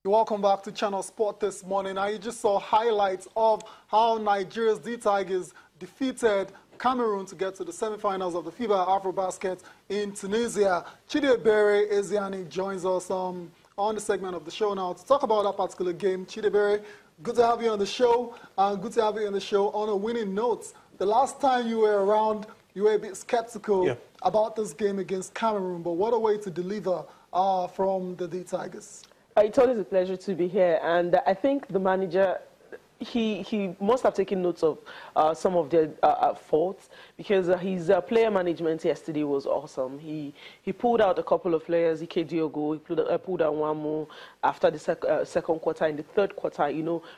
Welcome back to Channel Sport this morning. Now you just saw highlights of how Nigeria's D Tigers defeated Cameroon to get to the semi-finals of the FIBA Afrobasket in Tunisia. Chidebere Eziani joins us on the segment of the show now to talk about that particular game. Chidebere, good to have you on the show. Good to have you on the show on a winning note. The last time you were around, you were a bit skeptical about this game against Cameroon, but what a way to deliver from the D Tigers. It's always a pleasure to be here, and I think the manager, he must have taken notes of some of their faults, because his player management yesterday was awesome. He pulled out a couple of players, Ike Diogo, he pulled out one more after the second quarter. In the third quarter,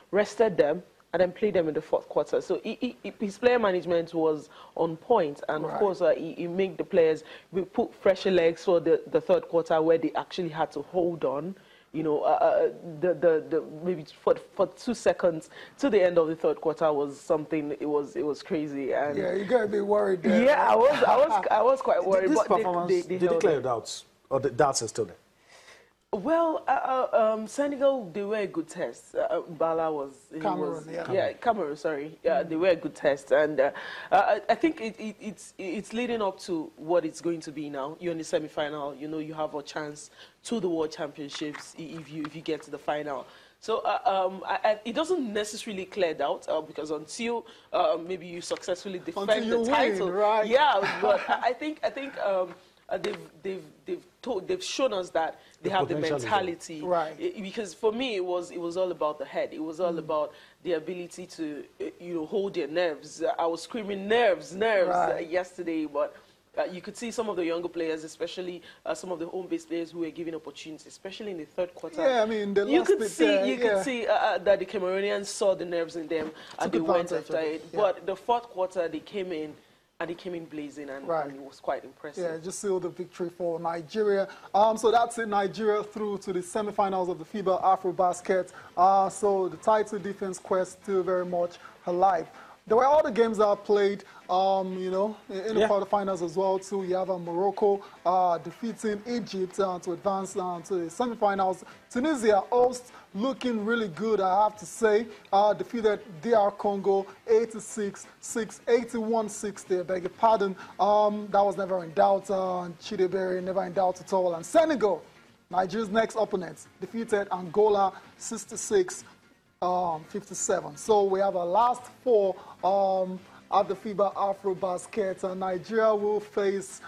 rested them and then played them in the fourth quarter. So his player management was on point, and of course he made the players put fresher legs for the third quarter, where they actually had to hold on. Maybe for 2 seconds to the end of the third quarter was something. It was crazy. And yeah, you gotta be worried there. Yeah, right? I was quite worried. This but performance, they did they clear your doubts, or the doubts are still there? Well, Senegal, they were a good test. Bala was... Cameroon, Cameroon, sorry. Yeah, they were a good test. And I think it's leading up to what it's going to be now. You're in the semi-final. You have a chance to the World Championships if you get to the final. So it doesn't necessarily clear doubt, because until maybe you successsually defend the title. Win, right? Yeah, but I think they've shown us that they have the mentality, right? Because for me, it was all about the head. It was all about the ability to hold their nerves. I was screaming nerves yesterday, but you could see some of the younger players, especially some of the home-based players, who were given opportunities, especially in the third quarter. Yeah, I mean, you could see that the Cameroonians saw the nerves in them and they went after it. Yeah. But the fourth quarter, they came in. And he came in blazing, and it was quite impressive. Yeah, just sealed the victory for Nigeria. So that's it, Nigeria through to the semi-finals of the FIBA Afrobasket. So the title defense quest still very much alive. There were other games that are played, in the quarterfinals as well, too. You have Morocco defeating Egypt to advance to the semi-finals. Tunisia, host, looking really good, I have to say. Defeated DR Congo 81-60, I beg your pardon. That was never in doubt. Chidebere, never in doubt at all. And Senegal, Nigeria's next opponent, defeated Angola 66-57. So we have our last four at the FIBA Afrobasket. Nigeria will face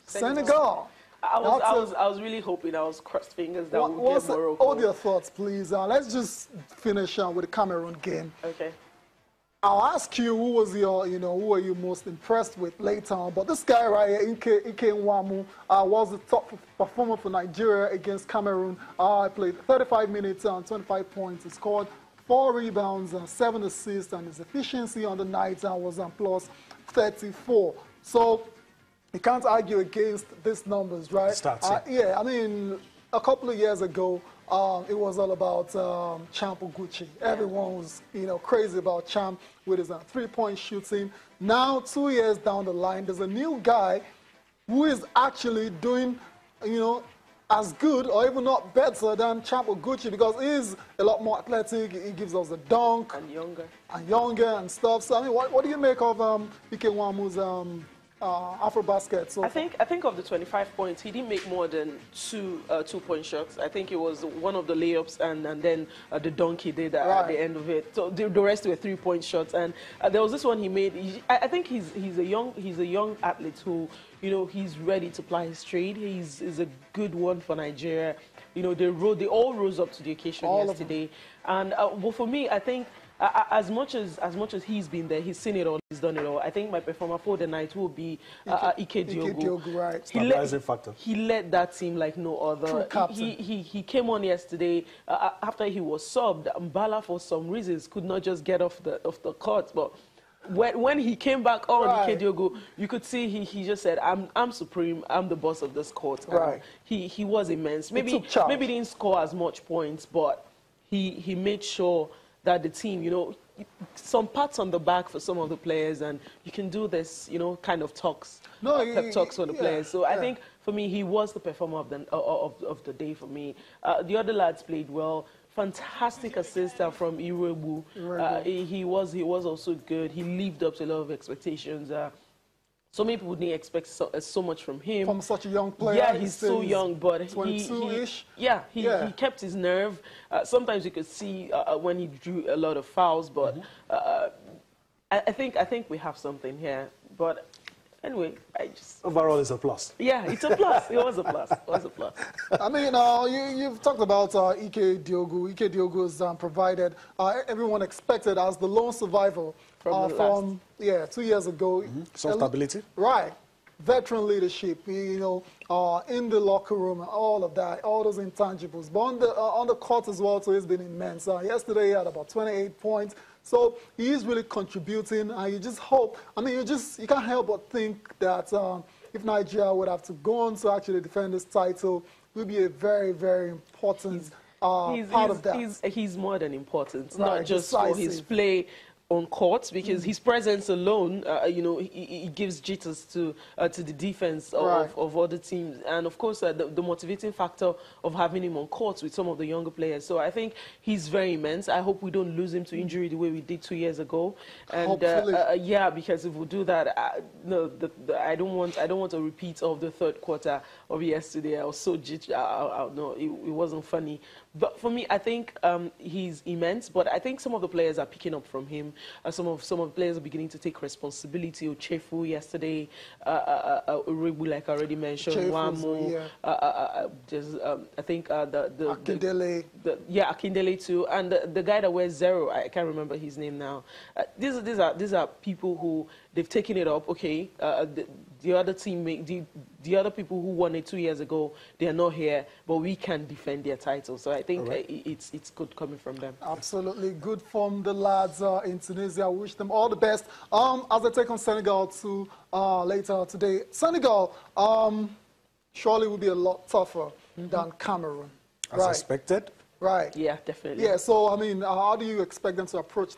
Senegal. I was really hoping, I was crossed fingers that we'll get Morocco. All your thoughts, please. Let's just finish with the Cameroon game. Okay. I'll ask you, who was your, who were you most impressed with later on? But this guy right here, Ike was the top performer for Nigeria against Cameroon. He played 35 minutes and 25 points. He scored 4 rebounds and 7 assists, and his efficiency on the night was plus 34. So you can't argue against these numbers, right? Yeah, I mean, a couple of years ago, it was all about Champ Gucci. Everyone was, crazy about Champ with his 3-point shooting. Now, 2 years down the line, there's a new guy who is actually doing, as good or even not better than Champ Gucci, because he's a lot more athletic. He gives us a dunk. And younger. And stuff. So, I mean, what do you make of Ike-Nwamu's Afrobasket? So I think of the 25 points, he didn't make more than two 2-point shots. I think it was one of the layups and then the dunk he did at the end of it. So the rest were 3-point shots. And there was this one he made. I think he's a young athlete who, he's ready to ply his trade. He's a good one for Nigeria. They all rose up to the occasion yesterday. And well, for me, I think as much as he's been there, he's seen it all, he's done it all. I think my performer for the night will be Ike Diogo. Right. He led that team like no other. He came on yesterday after he was subbed. Bala, for some reasons, could not just get off the court, but when he came back on, Ike Diogo, you could see he just said, I'm supreme, I'm the boss of this court. He was immense. Maybe didn't score as much points, but he made sure that the team, some pats on the back for some of the players, and you can do this, you know, kind of talks, pep talks for the players. So I think for me, he was the performer of the day for me. The other lads played well. Fantastic assist from Iwebu. He was also good. He lived up to a lot of expectations. So many people didn't expect so much from him. From such a young player. Yeah, he's so young, but 22-ish. he kept his nerve. Sometimes you could see when he drew a lot of fouls, but I think we have something here. But anyway, overall, it's a plus. Yeah, it's a plus. It was a plus. It was a plus. I mean, you've talked about Ike Diogu. Ike Diogu has provided everyone expected as the lone survivor from 2 years ago. Some stability. Right. Veteran leadership, you know, in the locker room, all of that, all those intangibles. But on the court as well, so he's been immense. Yesterday he had about 28 points. So he is really contributing, and you just hope, I mean, you can't help but think that if Nigeria would have to go on to actually defend this title, it would be a very, very important part of that. He's more than important, right, not just for his play on court, because his presence alone, you know, he gives jitters to the defense of other teams, and of course the motivating factor of having him on court with some of the younger players. So I think he's very immense. I hope we don't lose him to injury the way we did 2 years ago. And yeah, because if we do that, no, I don't want a repeat of the third quarter of yesterday. I was so jittery. No, it wasn't funny. But for me, I think he's immense. But I think some of the players are picking up from him. Some of the players are beginning to take responsibility. Ochefu yesterday, Urebu, like I already mentioned, Wamu. I think Akindele. Akindele too, and the guy that wears 0, I can't remember his name now. These are people who they've taken it up. Okay, the other team, the other people who won it 2 years ago, they are not here, but we can defend their title. So I think it's good coming from them. Absolutely good from the lads in Tunisia. I wish them all the best. As they take on Senegal too later today. Senegal surely will be a lot tougher than Cameroon. As expected. Right. Yeah, definitely. Yeah. So I mean, how do you expect them to approach